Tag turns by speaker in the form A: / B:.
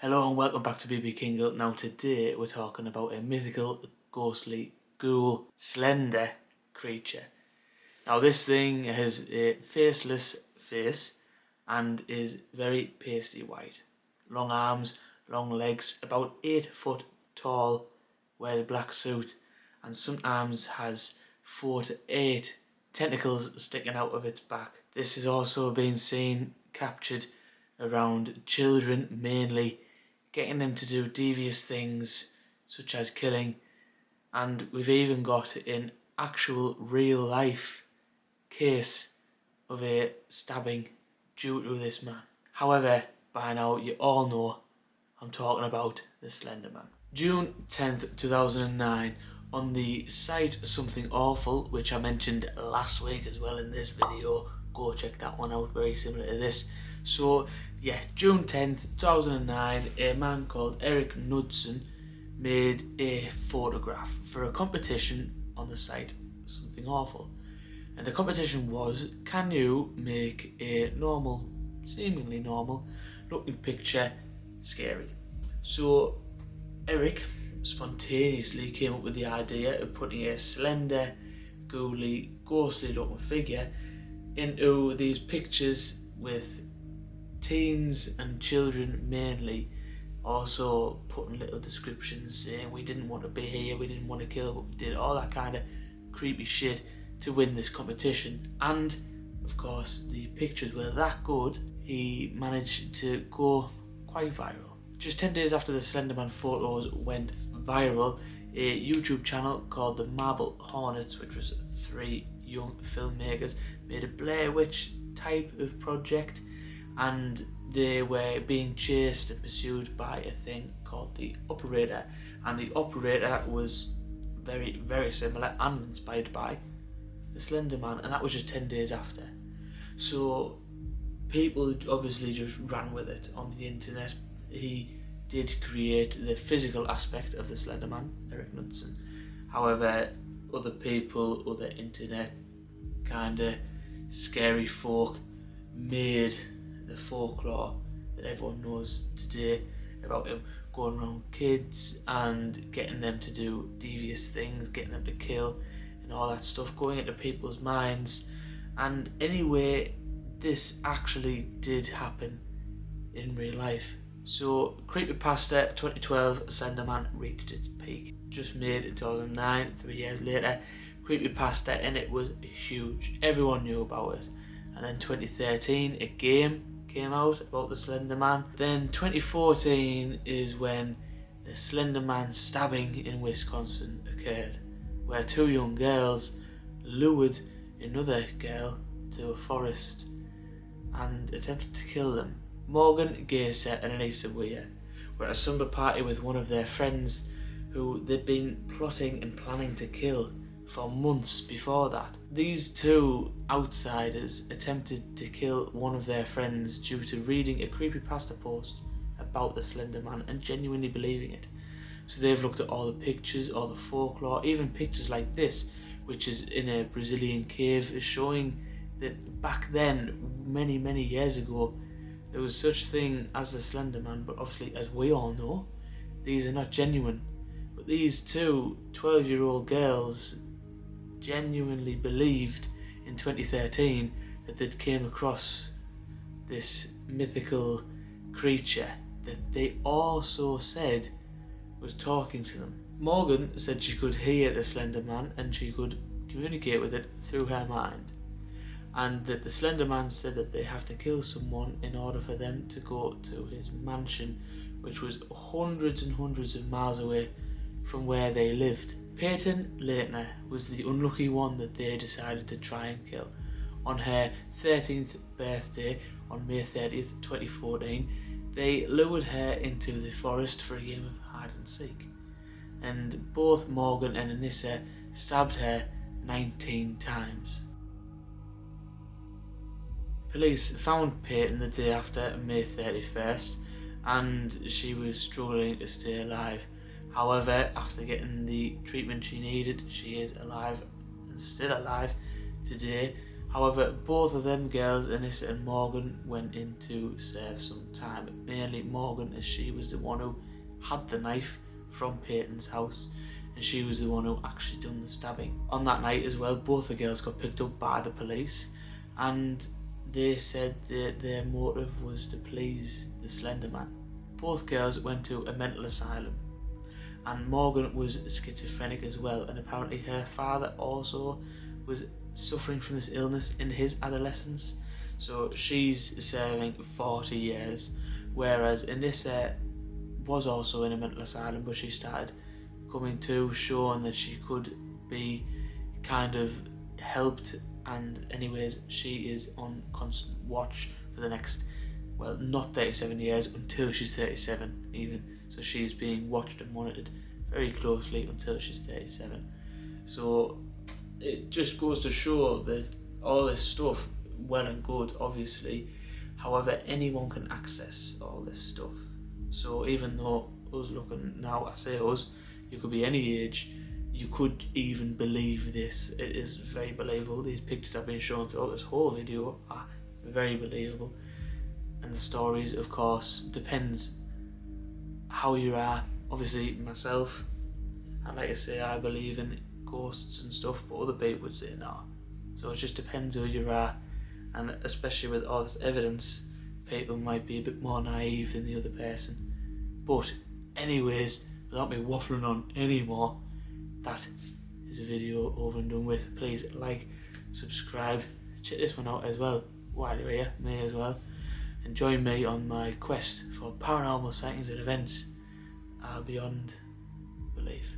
A: Hello and welcome back to BB Kingle. Now today we're talking about a mythical, ghostly, ghoul, slender creature. Now this thing has a faceless face and is very pasty white. Long arms, long legs, about 8 foot tall, wears a black suit and sometimes has 4 to 8 tentacles sticking out of its back. This has also been seen captured around children mainly, getting them to do devious things such as killing, and we've even got an actual real life case of a stabbing due to this man. However, by now you all know I'm talking about the Slender Man. June 10th 2009, on the site Something Awful, which I mentioned last week as well in this video, go check that one out, very similar to this. So yeah, June 10th 2009, a man called Eric Knudsen made a photograph for a competition on the site Something Awful, and the competition was, can you make a normal, seemingly normal looking picture scary? So Eric spontaneously came up with the idea of putting a slender, ghouly, ghostly looking figure into these pictures with teens and children mainly, also putting little descriptions saying we didn't want to be here, we didn't want to kill, but we did, all that kind of creepy shit to win this competition. And of course the pictures were that good, he managed to go quite viral. Just 10 days after the Slenderman photos went viral, a YouTube channel called the Marble Hornets, which was 3 young filmmakers, made a Blair Witch type of project, and they were being chased and pursued by a thing called the Operator, and the Operator was very, very similar and inspired by the Slender Man, and that was just 10 days after. So people obviously just ran with it on the internet. He did create the physical aspect of the Slender Man, Eric Knudsen. However, other people, other internet kind of scary folk made the folklore that everyone knows today about him going around kids and getting them to do devious things, getting them to kill and all that stuff, going into people's minds. And anyway, this actually did happen in real life. So Creepypasta 2012 Slenderman reached its peak, just made in 2009, 3 years later. Creepypasta, and it was huge, everyone knew about it. And then 2013 a game came out about the Slender Man. Then 2014 is when the Slender Man stabbing in Wisconsin occurred, where 2 young girls lured another girl to a forest and attempted to kill them. Morgan Gaser and Anissa Weir were at a summer party with one of their friends who they'd been plotting and planning to kill for months before that. These 2 outsiders attempted to kill one of their friends due to reading a creepypasta post about the Slender Man and genuinely believing it. So they've looked at all the pictures, all the folklore, even pictures like this, which is in a Brazilian cave, showing that back then, many, many years ago, there was such thing as the Slender Man, but obviously, as we all know, these are not genuine. But these 2 12-year-old girls genuinely believed in 2013 that they'd came across this mythical creature that they also said was talking to them. Morgan said she could hear the Slender Man and she could communicate with it through her mind, and that the Slender Man said that they have to kill someone in order for them to go to his mansion, which was hundreds and hundreds of miles away from where they lived. Peyton Leitner was the unlucky one that they decided to try and kill. On her 13th birthday, on May 30th 2014, they lured her into the forest for a game of hide and seek, and both Morgan and Anissa stabbed her 19 times. Police found Peyton the day after, May 31st, and she was struggling to stay alive. However, after getting the treatment she needed, she is alive and still alive today, However, both of them girls, Anissa and Morgan, went in to serve some time. Mainly Morgan, as she was the one who had the knife from Peyton's house, and she was the one who actually done the stabbing. On that night as well, both the girls got picked up by the police, and they said that their motive was to please the Slender Man. Both girls went to a mental asylum, and Morgan was schizophrenic as well, and apparently her father also was suffering from this illness in his adolescence, so she's serving 40 years, whereas Anissa was also in a mental asylum, but she started coming to, showing that she could be kind of helped, and anyways she is on constant watch for the next, well, not 37 years, until she's 37 even, so she's being watched and monitored very closely until she's 37. So it just goes to show that all this stuff, well and good obviously, however anyone can access all this stuff. So even though us looking now, I say us, you could be any age, you could even believe this. It is very believable. These pictures I've been shown throughout this whole video are very believable, and the stories, of course, depends how you are. Obviously myself, I like to say I believe in ghosts and stuff, but other people would say no. So it just depends who you are, and especially with all this evidence, people might be a bit more naive than the other person. But anyways, without me waffling on anymore, that is a video over and done with. Please like, subscribe, check this one out as well while you're here, may as well, and join me on my quest for paranormal sightings and events beyond belief.